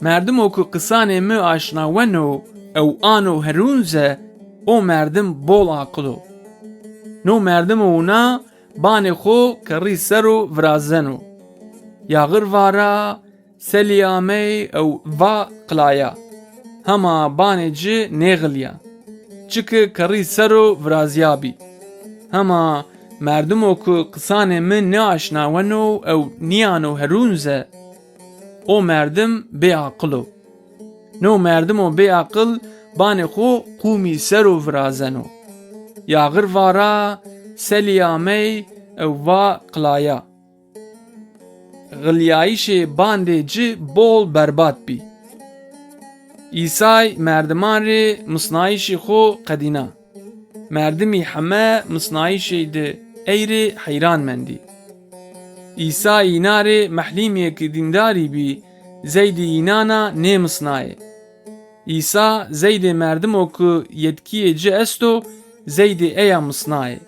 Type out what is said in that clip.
مردم او که قسانه می آشناونو او آنو هرونزه او مردم بول عقلو. نو مردم اونا بان خو کری سرو ورازنو. یا غروارا سلیامی او و قلایا. هما بانجی نغلیا. چکه کری سرو ورازیابی. هما مردم او که قسانه من ناشناونو او نیانو هرونزه او مردم بی عقلو. نو مردم او بی عقل بان خو قومی سرو ورازنو. یا غروارا سلیامی او و قلایا. غلیایش بانده جی بول برباد بی. İsa'y merdiman re mısnayışê xo qedîna. Merdimî heme mısnayışê de eyre heyran mendî. İsa înarê mehlîmiyekî dîndarî bî zeydî înana nê mısnayê. İsa zeydê merdim o ku yetkiyê ci est o zeydê eya mısnayê.